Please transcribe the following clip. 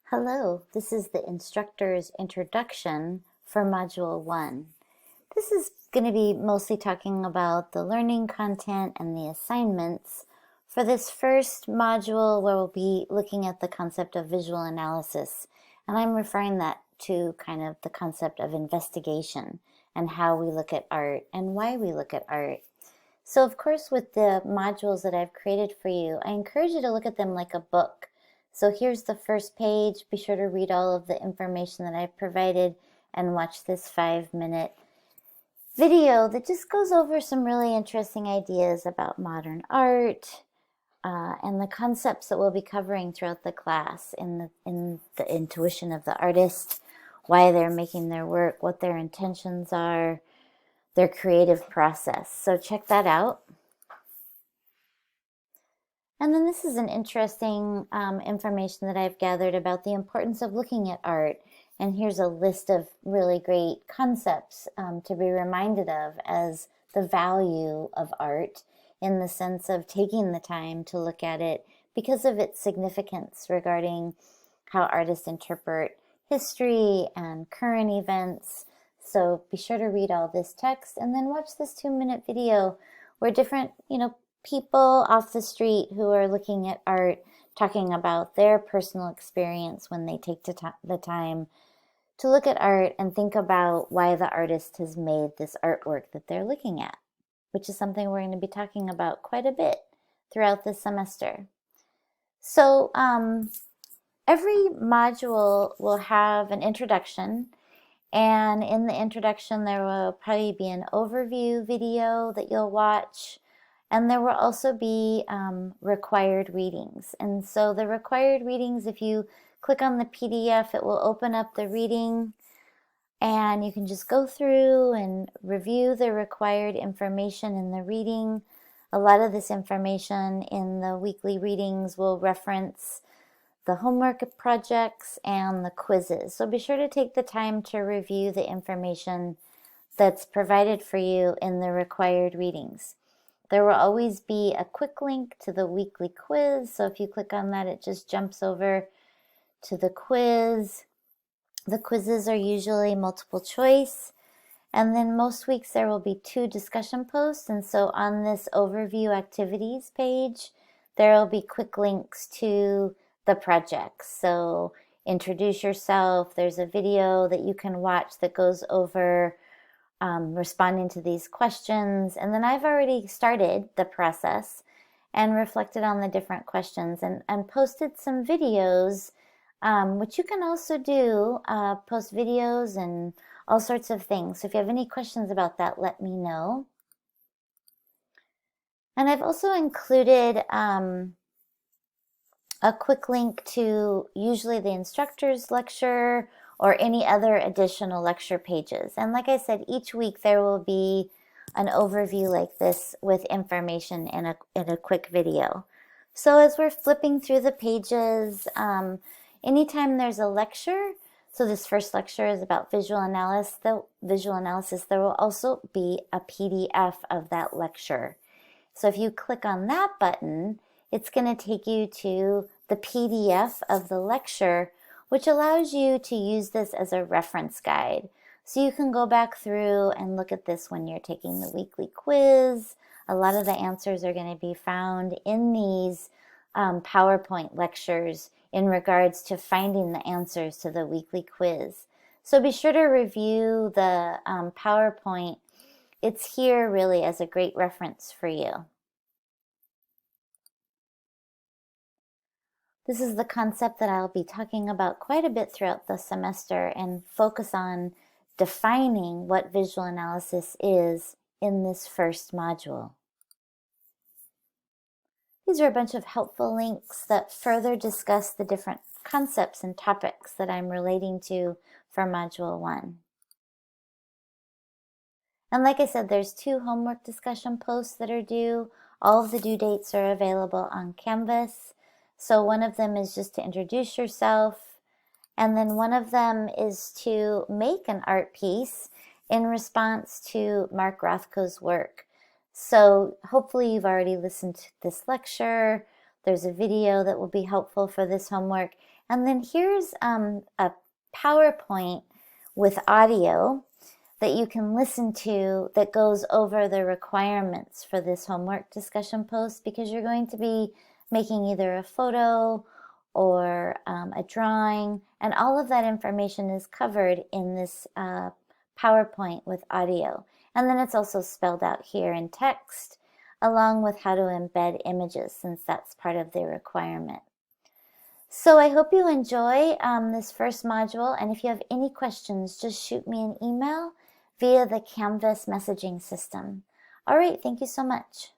Hello, this is the instructor's introduction for Module 1. This is going to be mostly talking about the learning content and the assignments for this first module where we'll be looking at the concept of visual analysis. And I'm referring that to kind of the concept of investigation and how we look at art and why we look at art. So of course, with the modules that I've created for you, I encourage you to look at them like a book. So here's the first page. Be sure to read all of the information that I've provided and watch this 5-minute video that just goes over some really interesting ideas about modern art and the concepts that we'll be covering throughout the class in the intuition of the artist, why they're making their work, what their intentions are, their creative process. So check that out. And then this is an interesting information that I've gathered about the importance of looking at art. And here's a list of really great concepts to be reminded of as the value of art in the sense of taking the time to look at it because of its significance regarding how artists interpret history and current events. So be sure to read all this text and then watch this 2-minute video where different, people off the street who are looking at art talking about their personal experience when they take the time to look at art and think about why the artist has made this artwork that they're looking at, which is something we're going to be talking about quite a bit throughout this semester. So every module will have an introduction, and in the introduction there will probably be an overview video that you'll watch. And there will also be required readings. And so the required readings, if you click on the PDF, it will open up the reading and you can just go through and review the required information in the reading. A lot of this information in the weekly readings will reference the homework projects and the quizzes. So be sure to take the time to review the information that's provided for you in the required readings. There will always be a quick link to the weekly quiz. So if you click on that, it just jumps over to the quiz. The quizzes are usually multiple choice. And then most weeks there will be 2 discussion posts. And so on this overview activities page, there will be quick links to the projects. So introduce yourself. There's a video that you can watch that goes over responding to these questions. And then I've already started the process and reflected on the different questions and posted some videos, which you can also do, post videos and all sorts of things. So if you have any questions about that, let me know. And I've also included a quick link to usually the instructor's lecture or any other additional lecture pages. And like I said, each week there will be an overview like this with information in a quick video. So as we're flipping through the pages, anytime there's a lecture, so this first lecture is about visual analysis, there will also be a PDF of that lecture. So if you click on that button, it's going to take you to the PDF of the lecture, which allows you to use this as a reference guide. So you can go back through and look at this when you're taking the weekly quiz. A lot of the answers are going to be found in these PowerPoint lectures in regards to finding the answers to the weekly quiz. So be sure to review the PowerPoint. It's here really as a great reference for you. This is the concept that I'll be talking about quite a bit throughout the semester and focus on defining what visual analysis is in this first module. These are a bunch of helpful links that further discuss the different concepts and topics that I'm relating to for Module 1. And like I said, there's 2 homework discussion posts that are due. All of the due dates are available on Canvas. So one of them is just to introduce yourself, and then one of them is to make an art piece in response to Mark Rothko's work. So hopefully you've already listened to this lecture. There's a video that will be helpful for this homework. And then here's a PowerPoint with audio that you can listen to that goes over the requirements for this homework discussion post, because you're going to be making either a photo or a drawing, and all of that information is covered in this PowerPoint with audio. And then it's also spelled out here in text, along with how to embed images, since that's part of the requirement. So I hope you enjoy this first module, and if you have any questions, just shoot me an email via the Canvas messaging system. All right, thank you so much.